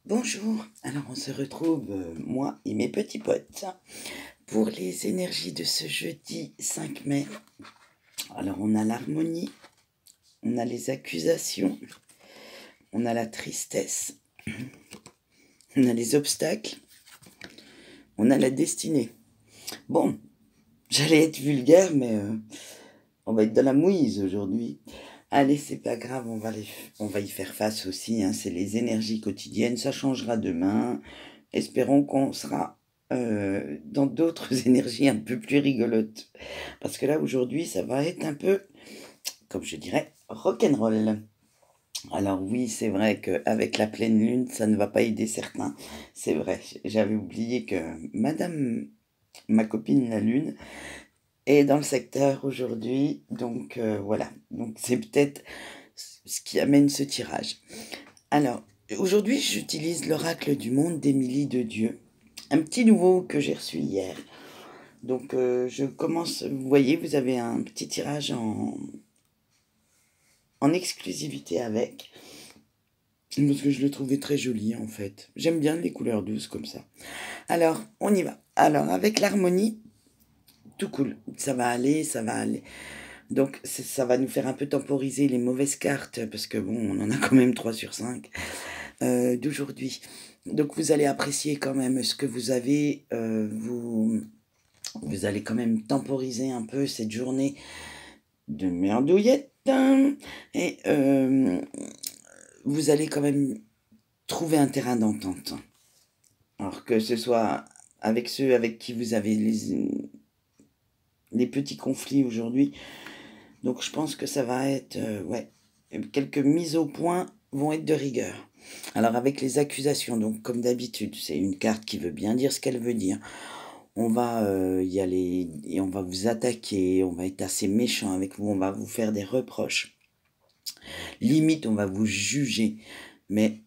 Bonjour, alors on se retrouve, moi et mes petits potes, pour les énergies de ce jeudi 5 mai. Alors on a l'harmonie, on a les accusations, on a la tristesse, on a les obstacles, on a la destinée. Bon, j'allais être vulgaire, mais on va être dans la mouise aujourd'hui. Allez, c'est pas grave, on va y faire face aussi, hein, c'est les énergies quotidiennes, ça changera demain. Espérons qu'on sera dans d'autres énergies un peu plus rigolotes. Parce que là, aujourd'hui, ça va être un peu, comme je dirais, rock'n'roll. Alors oui, c'est vrai qu'avec la pleine lune, ça ne va pas aider certains. C'est vrai, j'avais oublié que Madame, ma copine la lune, est dans le secteur aujourd'hui. Donc voilà, donc c'est peut-être ce qui amène ce tirage. Alors, aujourd'hui, j'utilise l'oracle du monde d'Émilie de Dieu. Un petit nouveau que j'ai reçu hier. Donc, je commence, vous voyez, vous avez un petit tirage en exclusivité avec. Parce que je le trouvais très joli, en fait. J'aime bien les couleurs douces comme ça. Alors, on y va. Alors, avec l'harmonie, tout cool. Ça va aller, ça va aller. Donc, ça va nous faire un peu temporiser les mauvaises cartes, parce que bon, on en a quand même 3 sur 5 d'aujourd'hui. Donc, vous allez apprécier quand même ce que vous avez. Vous allez quand même temporiser un peu cette journée de merdouillette. Et vous allez quand même trouver un terrain d'entente. Alors que ce soit avec ceux avec qui vous avez les petits conflits aujourd'hui. Donc je pense que ça va être, ouais, quelques mises au point vont être de rigueur. Alors avec les accusations, donc comme d'habitude, c'est une carte qui veut bien dire ce qu'elle veut dire. On va y aller et on va vous attaquer, on va être assez méchant avec vous, on va vous faire des reproches. Limite, on va vous juger. Mais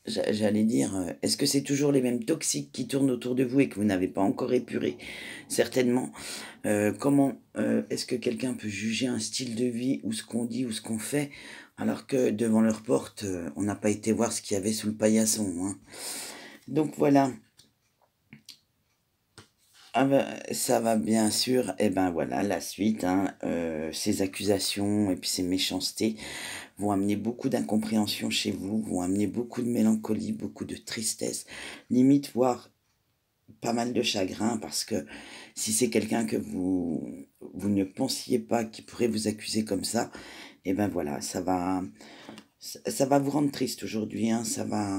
j'allais dire, est-ce que c'est toujours les mêmes toxiques qui tournent autour de vous et que vous n'avez pas encore épuré? Certainement. Comment est-ce que quelqu'un peut juger un style de vie ou ce qu'on dit ou ce qu'on fait alors que devant leur porte, on n'a pas été voir ce qu'il y avait sous le paillasson, hein. Donc voilà. Ah ben, ça va bien sûr, et ben voilà, la suite, hein, ces accusations et puis ces méchancetés vont amener beaucoup d'incompréhension chez vous, vont amener beaucoup de mélancolie, beaucoup de tristesse, limite voire pas mal de chagrin parce que si c'est quelqu'un que vous ne pensiez pas qui pourrait vous accuser comme ça, et ben voilà, ça va vous rendre triste aujourd'hui, hein, ça va.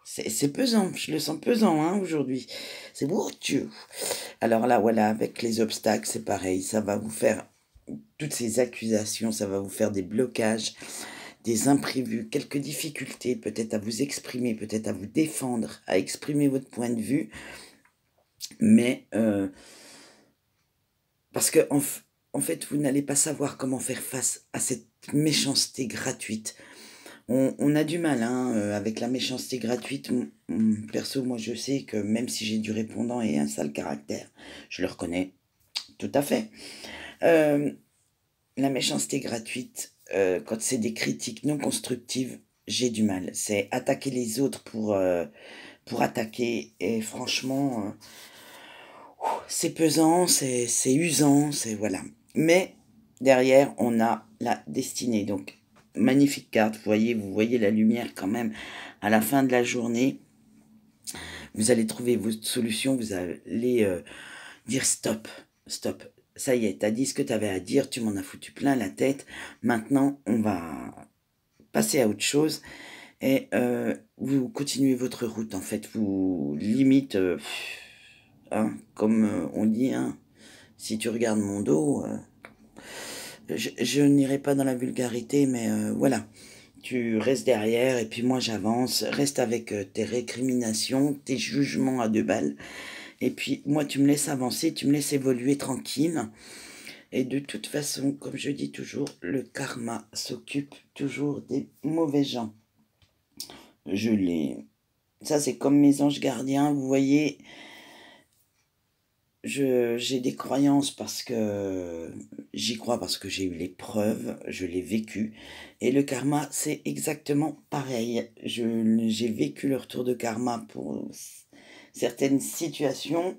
C'est pesant, je le sens pesant hein, aujourd'hui. C'est beau, Dieu. Alors là, voilà, avec les obstacles, c'est pareil. Ça va vous faire toutes ces accusations, ça va vous faire des blocages, des imprévus, quelques difficultés, peut-être à vous exprimer, peut-être à vous défendre, à exprimer votre point de vue. Mais parce que en fait, vous n'allez pas savoir comment faire face à cette méchanceté gratuite. On a du mal hein, avec la méchanceté gratuite. Perso, moi je sais que même si j'ai du répondant et un sale caractère, je le reconnais tout à fait. Euh, la méchanceté gratuite, quand c'est des critiques non constructives, j'ai du mal. C'est attaquer les autres pour attaquer. Et franchement, c'est pesant, c'est usant, c'est voilà. Mais derrière, on a la destinée. Donc, magnifique carte. Vous voyez la lumière quand même à la fin de la journée. Vous allez trouver votre solution. Vous allez dire stop, stop. Ça y est, t'as dit ce que t'avais à dire. Tu m'en as foutu plein la tête. Maintenant, on va passer à autre chose. Et vous continuez votre route. En fait, vous limite, hein, comme on dit, hein, si tu regardes mon dos, je n'irai pas dans la vulgarité, mais voilà. Tu restes derrière et puis moi j'avance. Reste avec tes récriminations, tes jugements à 2 balles. Et puis moi tu me laisses avancer, tu me laisses évoluer tranquille. Et de toute façon, comme je dis toujours, le karma s'occupe toujours des mauvais gens. Je l'ai. Ça c'est comme mes anges gardiens, vous voyez. j'ai des croyances parce que j'y crois, parce que j'ai eu les preuves, je l'ai vécu. Et le karma, c'est exactement pareil. J'ai vécu le retour de karma pour certaines situations.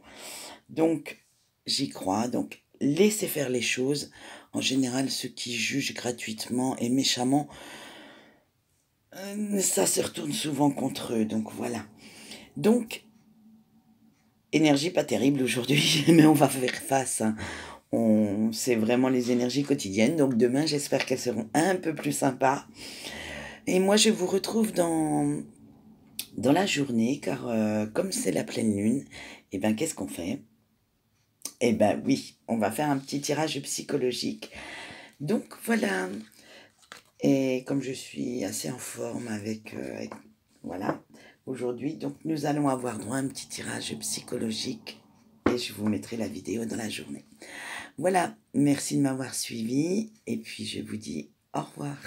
Donc, j'y crois. Donc, laissez faire les choses. En général, ceux qui jugent gratuitement et méchamment, ça se retourne souvent contre eux. Donc, voilà. Donc, énergie pas terrible aujourd'hui, mais on va faire face, hein. C'est vraiment les énergies quotidiennes. Donc demain, j'espère qu'elles seront un peu plus sympas. Et moi, je vous retrouve dans la journée, car comme c'est la pleine lune, et ben qu'est-ce qu'on fait? Eh ben oui, on va faire un petit tirage psychologique. Donc voilà. Et comme je suis assez en forme voilà, aujourd'hui, donc nous allons avoir droit à un petit tirage psychologique. Et je vous mettrai la vidéo dans la journée. Voilà, merci de m'avoir suivi et puis je vous dis au revoir.